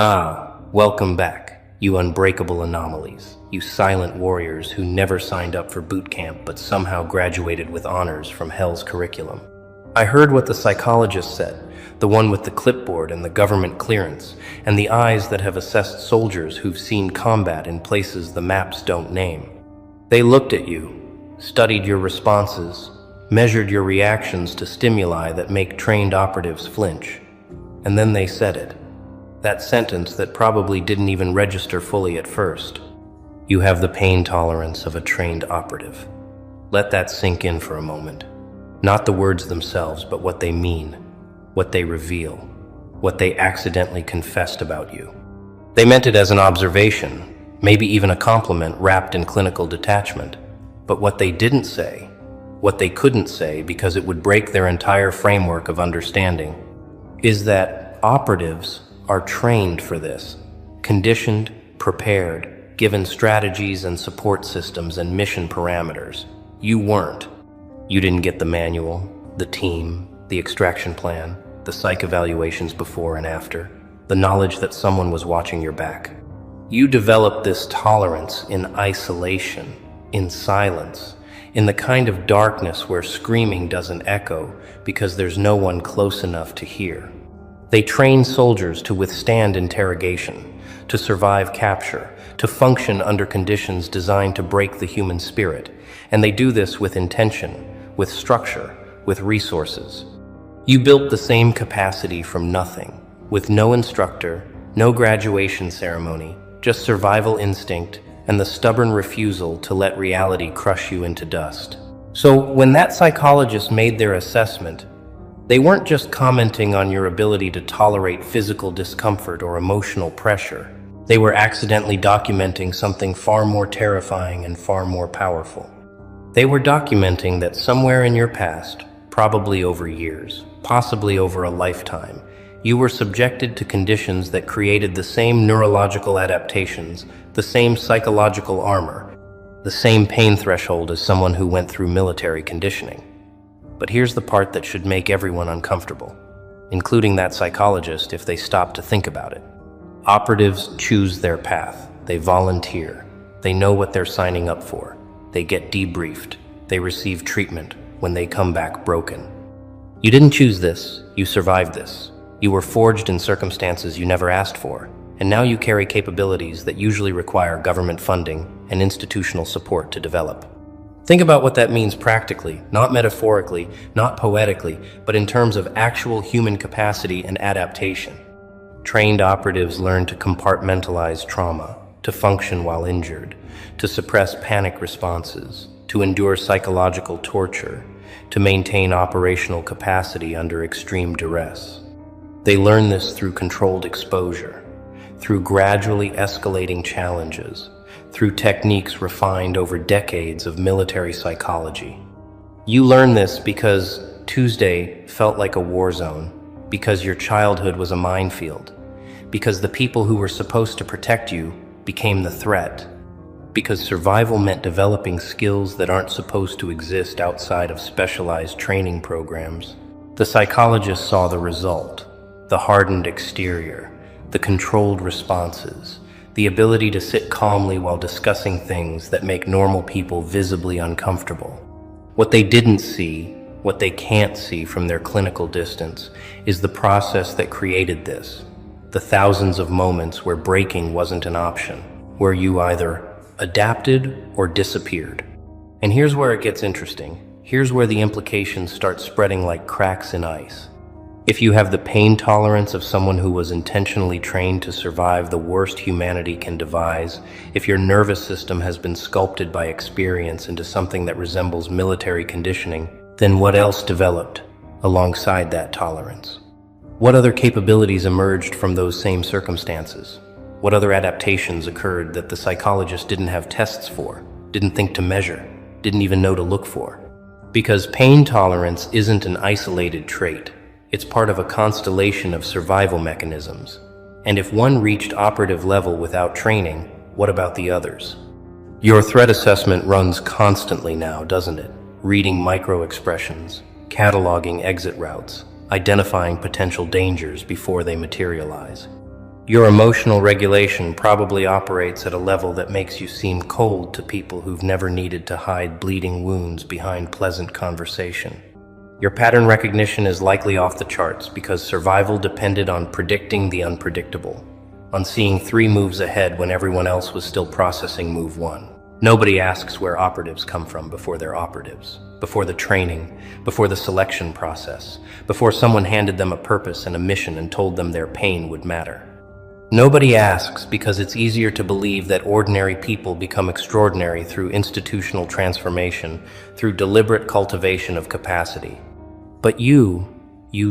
Welcome back, you unbreakable anomalies, you silent warriors who never signed up for boot camp but somehow graduated with honors from hell's curriculum. I heard what the psychologist said, the one with the clipboard and the government clearance, and the eyes that have assessed soldiers who've seen combat in places the maps don't name. They looked at you, studied your responses, measured your reactions to stimuli that make trained operatives flinch, and then they said it. That sentence that probably didn't even register fully at first. You have the pain tolerance of a trained operative. Let that sink in for a moment. Not the words themselves, but what they mean, what they reveal, what they accidentally confessed about you. They meant it as an observation, maybe even a compliment wrapped in clinical detachment. But what they didn't say, what they couldn't say because it would break their entire framework of understanding, is that operatives are trained for this, conditioned, prepared, given strategies and support systems and mission parameters. You weren't. You didn't get the manual, the team, the extraction plan, the psych evaluations before and after, the knowledge that someone was watching your back. You developed this tolerance in isolation, in silence, in the kind of darkness where screaming doesn't echo because there's no one close enough to hear. They train soldiers to withstand interrogation, to survive capture, to function under conditions designed to break the human spirit. And they do this with intention, with structure, with resources. You built the same capacity from nothing, with no instructor, no graduation ceremony, just survival instinct and the stubborn refusal to let reality crush you into dust. So when that psychologist made their assessment, they weren't just commenting on your ability to tolerate physical discomfort or emotional pressure. They were accidentally documenting something far more terrifying and far more powerful. They were documenting that somewhere in your past, probably over years, possibly over a lifetime, you were subjected to conditions that created the same neurological adaptations, the same psychological armor, the same pain threshold as someone who went through military conditioning. But here's the part that should make everyone uncomfortable, including that psychologist if they stop to think about it. Operatives choose their path. They volunteer. They know what they're signing up for. They get debriefed. They receive treatment when they come back broken. You didn't choose this. You survived this. You were forged in circumstances you never asked for, and now you carry capabilities that usually require government funding and institutional support to develop. Think about what that means practically, not metaphorically, not poetically, but in terms of actual human capacity and adaptation. Trained operatives learn to compartmentalize trauma, to function while injured, to suppress panic responses, to endure psychological torture, to maintain operational capacity under extreme duress. They learn this through controlled exposure, through gradually escalating challenges, through techniques refined over decades of military psychology. You learn this because Tuesday felt like a war zone, because your childhood was a minefield, because the people who were supposed to protect you became the threat, because survival meant developing skills that aren't supposed to exist outside of specialized training programs. The psychologist saw the result, the hardened exterior, the controlled responses, the ability to sit calmly while discussing things that make normal people visibly uncomfortable. What they didn't see, what they can't see from their clinical distance, is the process that created this. The thousands of moments where breaking wasn't an option, where you either adapted or disappeared. And here's where it gets interesting. Here's where the implications start spreading like cracks in ice. If you have the pain tolerance of someone who was intentionally trained to survive the worst humanity can devise, if your nervous system has been sculpted by experience into something that resembles military conditioning, then what else developed alongside that tolerance? What other capabilities emerged from those same circumstances? What other adaptations occurred that the psychologist didn't have tests for, didn't think to measure, didn't even know to look for? Because pain tolerance isn't an isolated trait. It's part of a constellation of survival mechanisms. And if one reached operative level without training, what about the others? Your threat assessment runs constantly now, doesn't it? Reading micro-expressions, cataloging exit routes, identifying potential dangers before they materialize. Your emotional regulation probably operates at a level that makes you seem cold to people who've never needed to hide bleeding wounds behind pleasant conversation. Your pattern recognition is likely off the charts because survival depended on predicting the unpredictable, on seeing 3 moves ahead when everyone else was still processing move 1. Nobody asks where operatives come from before they're operatives, before the training, before the selection process, before someone handed them a purpose and a mission and told them their pain would matter. Nobody asks because it's easier to believe that ordinary people become extraordinary through institutional transformation, through deliberate cultivation of capacity. But you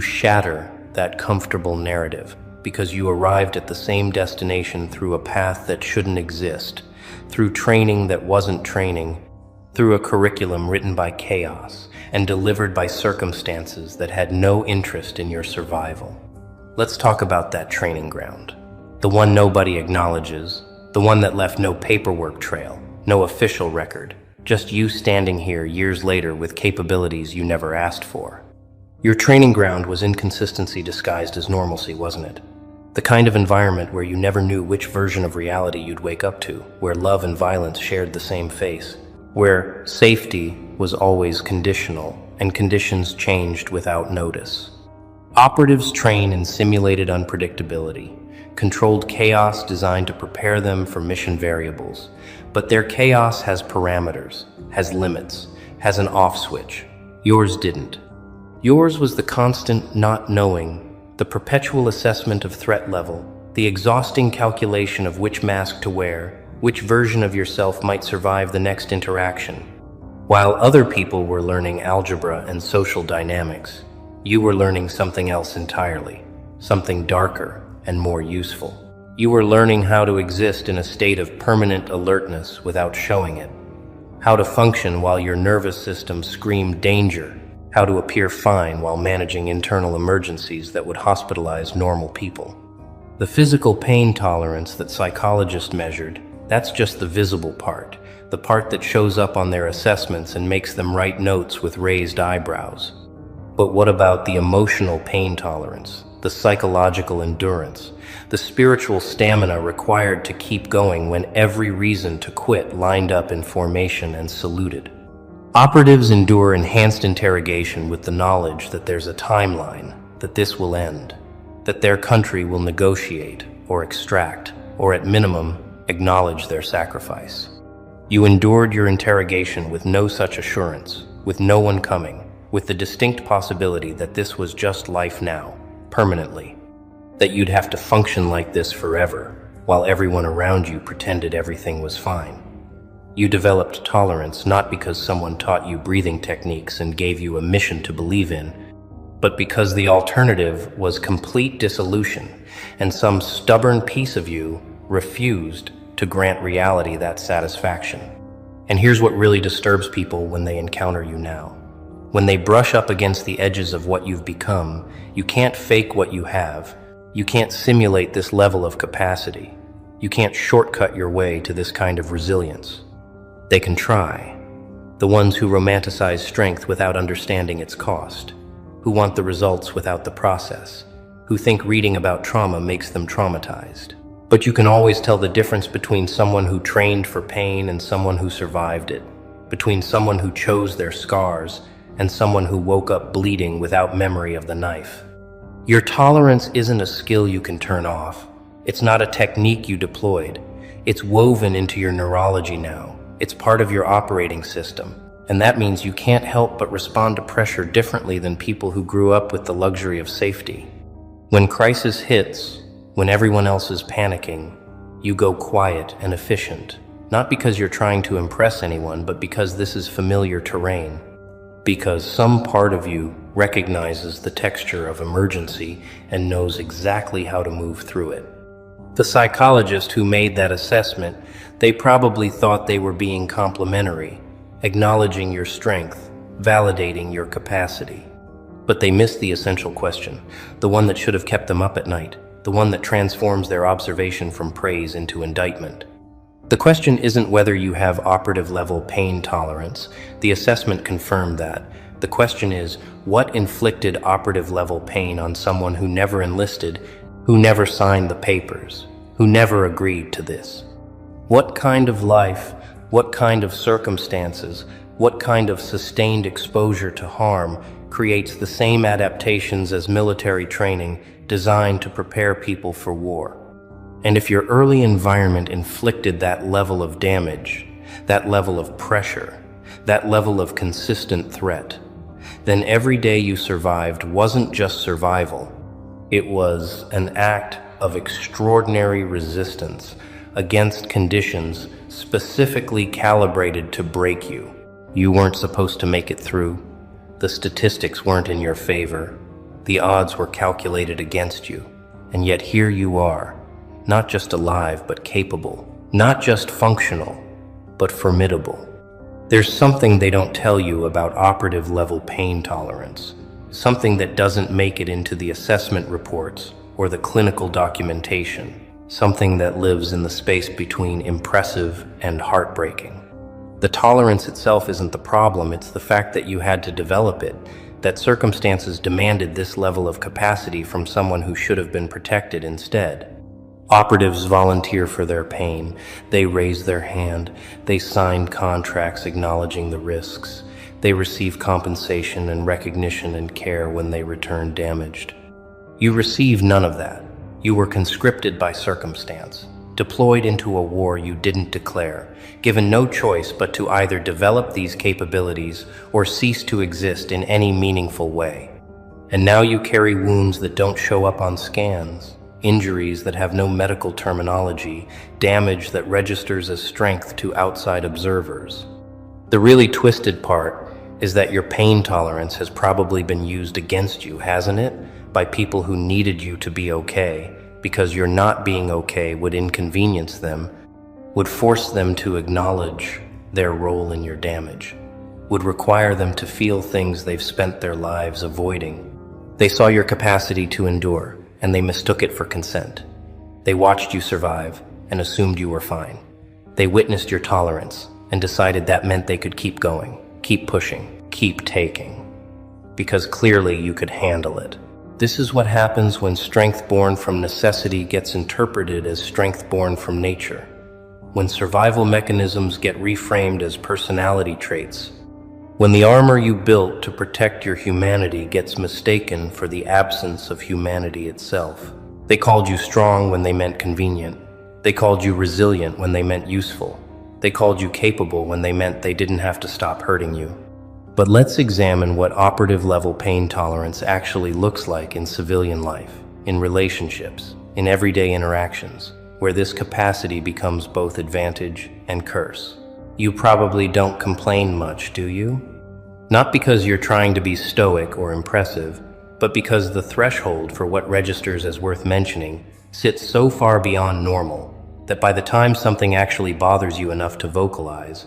shatter that comfortable narrative because you arrived at the same destination through a path that shouldn't exist, through training that wasn't training, through a curriculum written by chaos and delivered by circumstances that had no interest in your survival. Let's talk about that training ground. The one nobody acknowledges, the one that left no paperwork trail, no official record, just you standing here years later with capabilities you never asked for. Your training ground was inconsistency disguised as normalcy, wasn't it? The kind of environment where you never knew which version of reality you'd wake up to, where love and violence shared the same face, where safety was always conditional and conditions changed without notice. Operatives train in simulated unpredictability, controlled chaos designed to prepare them for mission variables. But their chaos has parameters, has limits, has an off switch. Yours didn't. Yours was the constant not knowing, the perpetual assessment of threat level, the exhausting calculation of which mask to wear, which version of yourself might survive the next interaction. While other people were learning algebra and social dynamics, you were learning something else entirely, something darker and more useful. You were learning how to exist in a state of permanent alertness without showing it, how to function while your nervous system screamed danger, how to appear fine while managing internal emergencies that would hospitalize normal people. The physical pain tolerance that psychologists measured, that's just the visible part, the part that shows up on their assessments and makes them write notes with raised eyebrows. But what about the emotional pain tolerance, the psychological endurance, the spiritual stamina required to keep going when every reason to quit lined up in formation and saluted? Operatives endure enhanced interrogation with the knowledge that there's a timeline, that this will end, that their country will negotiate or extract, or at minimum, acknowledge their sacrifice. You endured your interrogation with no such assurance, with no one coming, with the distinct possibility that this was just life now, permanently, that you'd have to function like this forever, while everyone around you pretended everything was fine. You developed tolerance not because someone taught you breathing techniques and gave you a mission to believe in, but because the alternative was complete dissolution, and some stubborn piece of you refused to grant reality that satisfaction. And here's what really disturbs people when they encounter you now. When they brush up against the edges of what you've become, you can't fake what you have. You can't simulate this level of capacity. You can't shortcut your way to this kind of resilience. They can try. The ones who romanticize strength without understanding its cost, who want the results without the process, who think reading about trauma makes them traumatized. But you can always tell the difference between someone who trained for pain and someone who survived it, between someone who chose their scars and someone who woke up bleeding without memory of the knife. Your tolerance isn't a skill you can turn off. It's not a technique you deployed. It's woven into your neurology now. It's part of your operating system, and that means you can't help but respond to pressure differently than people who grew up with the luxury of safety. When crisis hits, when everyone else is panicking, you go quiet and efficient, not because you're trying to impress anyone, but because this is familiar terrain, because some part of you recognizes the texture of emergency and knows exactly how to move through it. The psychologist who made that assessment, they probably thought they were being complimentary, acknowledging your strength, validating your capacity. But they missed the essential question, the one that should have kept them up at night, the one that transforms their observation from praise into indictment. The question isn't whether you have operative-level pain tolerance. The assessment confirmed that. The question is, what inflicted operative-level pain on someone who never enlisted who never signed the papers, who never agreed to this. What kind of life, what kind of circumstances, what kind of sustained exposure to harm creates the same adaptations as military training designed to prepare people for war? And if your early environment inflicted that level of damage, that level of pressure, that level of consistent threat, then every day you survived wasn't just survival. It was an act of extraordinary resistance against conditions specifically calibrated to break you. You weren't supposed to make it through. The statistics weren't in your favor. The odds were calculated against you. And yet here you are, not just alive, but capable. Not just functional, but formidable. There's something they don't tell you about operative level pain tolerance. Something that doesn't make it into the assessment reports or the clinical documentation. Something that lives in the space between impressive and heartbreaking. The tolerance itself isn't the problem, it's the fact that you had to develop it, that circumstances demanded this level of capacity from someone who should have been protected instead. Operatives volunteer for their pain. They raise their hand. They sign contracts acknowledging the risks. They receive compensation and recognition and care when they return damaged. You receive none of that. You were conscripted by circumstance, deployed into a war you didn't declare, given no choice but to either develop these capabilities or cease to exist in any meaningful way. And now you carry wounds that don't show up on scans. Injuries that have no medical terminology, damage that registers as strength to outside observers. The really twisted part is that your pain tolerance has probably been used against you, hasn't it? By people who needed you to be okay, because your not being okay would inconvenience them, would force them to acknowledge their role in your damage, would require them to feel things they've spent their lives avoiding. They saw your capacity to endure, and they mistook it for consent. They watched you survive and assumed you were fine. They witnessed your tolerance and decided that meant they could keep going, keep pushing, keep taking, because clearly you could handle it. This is what happens when strength born from necessity gets interpreted as strength born from nature, when survival mechanisms get reframed as personality traits, when the armor you built to protect your humanity gets mistaken for the absence of humanity itself. They called you strong when they meant convenient. They called you resilient when they meant useful. They called you capable when they meant they didn't have to stop hurting you. But let's examine what operative level pain tolerance actually looks like in civilian life, in relationships, in everyday interactions, where this capacity becomes both advantage and curse. You probably don't complain much, do you? Not because you're trying to be stoic or impressive, but because the threshold for what registers as worth mentioning sits so far beyond normal that by the time something actually bothers you enough to vocalize,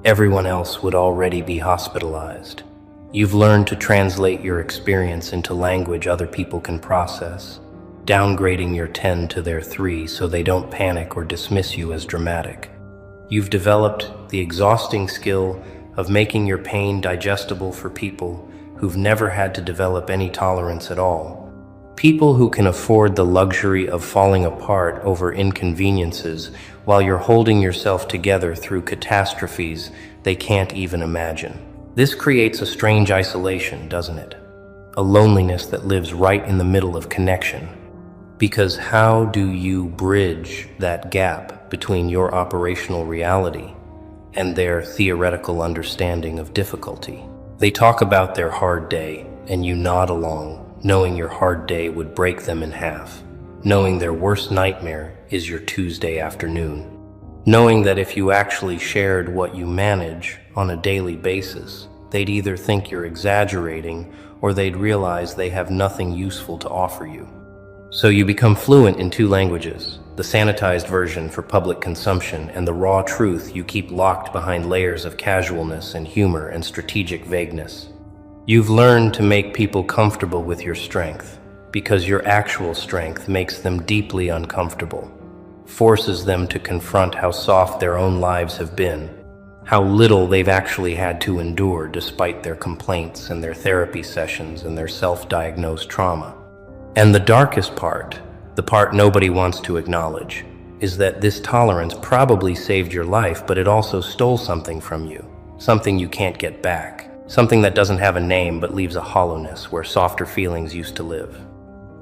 everyone else would already be hospitalized. You've learned to translate your experience into language other people can process, downgrading your 10 to their 3 so they don't panic or dismiss you as dramatic. You've developed the exhausting skill of making your pain digestible for people who've never had to develop any tolerance at all. People who can afford the luxury of falling apart over inconveniences while you're holding yourself together through catastrophes they can't even imagine. This creates a strange isolation, doesn't it? A loneliness that lives right in the middle of connection. Because how do you bridge that gap between your operational reality and their theoretical understanding of difficulty? They talk about their hard day, and you nod along, knowing your hard day would break them in half, knowing their worst nightmare is your Tuesday afternoon, knowing that if you actually shared what you manage on a daily basis, they'd either think you're exaggerating or they'd realize they have nothing useful to offer you. So you become fluent in 2 languages, the sanitized version for public consumption and the raw truth you keep locked behind layers of casualness and humor and strategic vagueness. You've learned to make people comfortable with your strength because your actual strength makes them deeply uncomfortable, forces them to confront how soft their own lives have been, how little they've actually had to endure despite their complaints and their therapy sessions and their self-diagnosed trauma. And the darkest part, The part nobody wants to acknowledge is that this tolerance probably saved your life, but it also stole something from you, something you can't get back, something that doesn't have a name but leaves a hollowness where softer feelings used to live.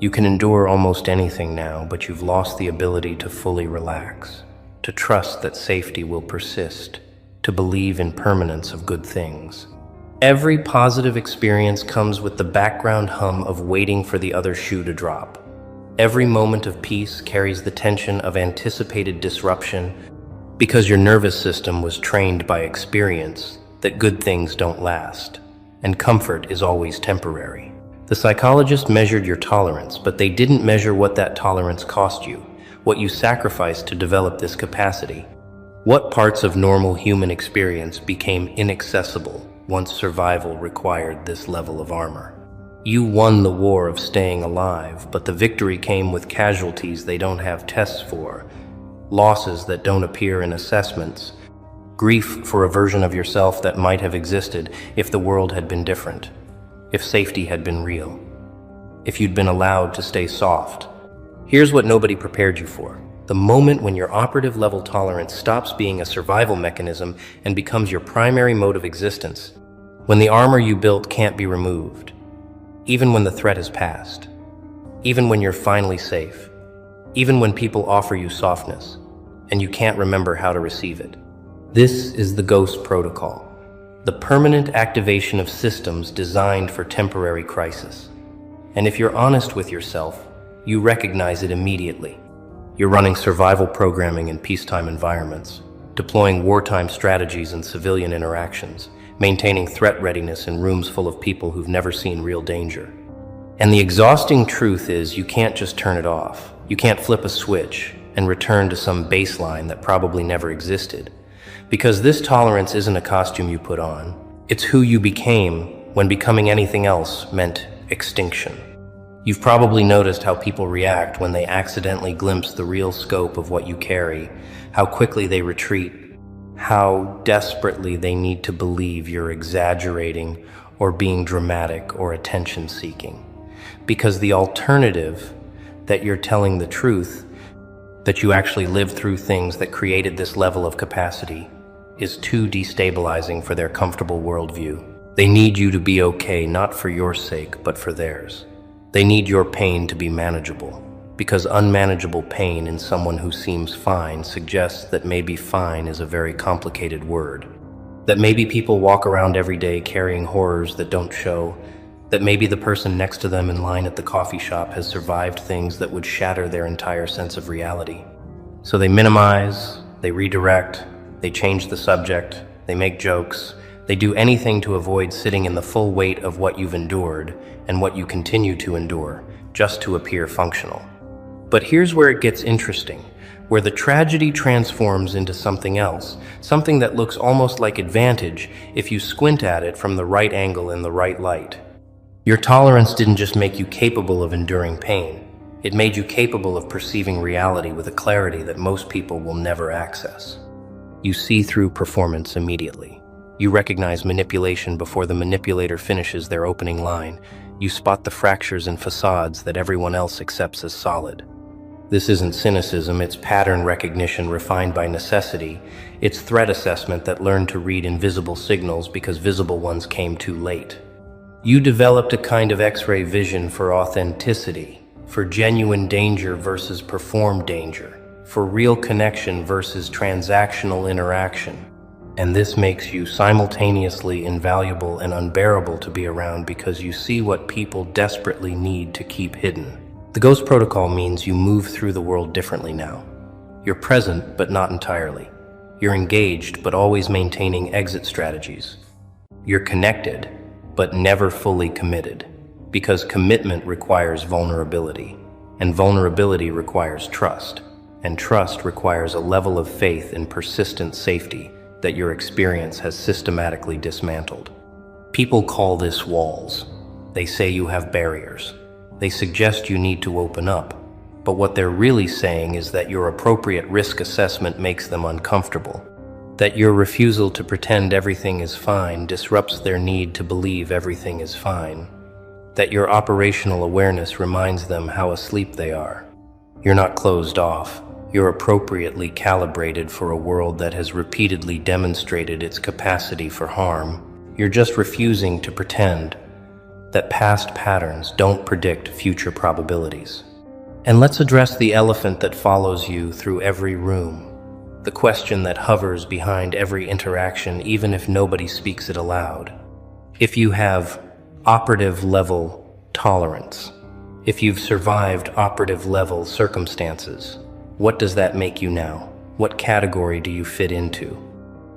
You can endure almost anything now, but you've lost the ability to fully relax, to trust that safety will persist, to believe in permanence of good things. Every positive experience comes with the background hum of waiting for the other shoe to drop. Every moment of peace carries the tension of anticipated disruption because your nervous system was trained by experience that good things don't last, and comfort is always temporary. The psychologist measured your tolerance, but they didn't measure what that tolerance cost you, what you sacrificed to develop this capacity. What parts of normal human experience became inaccessible once survival required this level of armor? You won the war of staying alive, but the victory came with casualties they don't have tests for, losses that don't appear in assessments, grief for a version of yourself that might have existed if the world had been different, if safety had been real, if you'd been allowed to stay soft. Here's what nobody prepared you for: the moment when your operative level tolerance stops being a survival mechanism and becomes your primary mode of existence, when the armor you built can't be removed, even when the threat has passed, even when you're finally safe, even when people offer you softness, and you can't remember how to receive it. This is the ghost protocol, the permanent activation of systems designed for temporary crisis. And if you're honest with yourself, you recognize it immediately. You're running survival programming in peacetime environments, deploying wartime strategies in civilian interactions, maintaining threat readiness in rooms full of people who've never seen real danger. And the exhausting truth is you can't just turn it off. You can't flip a switch and return to some baseline that probably never existed. Because this tolerance isn't a costume you put on. It's who you became when becoming anything else meant extinction. You've probably noticed how people react when they accidentally glimpse the real scope of what you carry, how quickly they retreat, how desperately they need to believe you're exaggerating or being dramatic or attention-seeking. Because the alternative, that you're telling the truth, that you actually lived through things that created this level of capacity, is too destabilizing for their comfortable worldview. They need you to be okay, not for your sake, but for theirs. They need your pain to be manageable, because unmanageable pain in someone who seems fine suggests that maybe fine is a very complicated word. That maybe people walk around every day carrying horrors that don't show, that maybe the person next to them in line at the coffee shop has survived things that would shatter their entire sense of reality. So they minimize, they redirect, they change the subject, they make jokes, they do anything to avoid sitting in the full weight of what you've endured and what you continue to endure, just to appear functional. But here's where it gets interesting, where the tragedy transforms into something else, something that looks almost like advantage if you squint at it from the right angle in the right light. Your tolerance didn't just make you capable of enduring pain, it made you capable of perceiving reality with a clarity that most people will never access. You see through performance immediately. You recognize manipulation before the manipulator finishes their opening line. You spot the fractures in facades that everyone else accepts as solid. This isn't cynicism, it's pattern recognition refined by necessity. It's threat assessment that learned to read invisible signals because visible ones came too late. You developed a kind of X-ray vision for authenticity, for genuine danger versus performed danger, for real connection versus transactional interaction. And this makes you simultaneously invaluable and unbearable to be around because you see what people desperately need to keep hidden. The Ghost Protocol means you move through the world differently now. You're present, but not entirely. You're engaged, but always maintaining exit strategies. You're connected, but never fully committed, because commitment requires vulnerability, and vulnerability requires trust, and trust requires a level of faith in persistent safety that your experience has systematically dismantled. People call this walls. They say you have barriers. They suggest you need to open up, but what they're really saying is that your appropriate risk assessment makes them uncomfortable, that your refusal to pretend everything is fine disrupts their need to believe everything is fine, that your operational awareness reminds them how asleep they are, You're not closed off. You're appropriately calibrated for a world that has repeatedly demonstrated its capacity for harm. You're just refusing to pretend that past patterns don't predict future probabilities. And let's address the elephant that follows you through every room, the question that hovers behind every interaction even if nobody speaks it aloud. If you have operative level tolerance, if you've survived operative level circumstances, what does that make you now? What category do you fit into?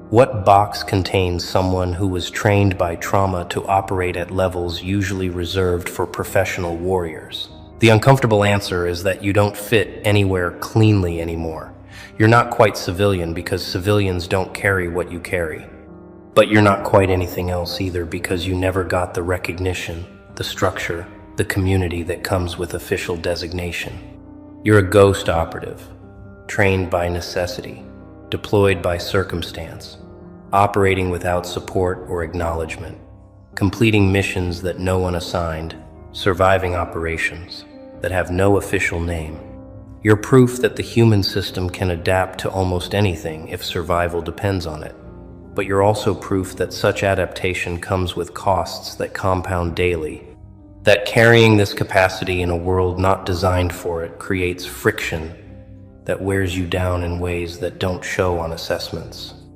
What box contains someone who was trained by trauma to operate at levels usually reserved for professional warriors? The uncomfortable answer is that you don't fit anywhere cleanly anymore. You're not quite civilian because civilians don't carry what you carry. But you're not quite anything else either because you never got the recognition, the structure, the community that comes with official designation. You're a ghost operative, trained by necessity, deployed by circumstance, operating without support or acknowledgement, completing missions that no one assigned, surviving operations that have no official name. You're proof that the human system can adapt to almost anything if survival depends on it. But you're also proof that such adaptation comes with costs that compound daily, that carrying this capacity in a world not designed for it creates friction that wears you down in ways that don't show on assessments.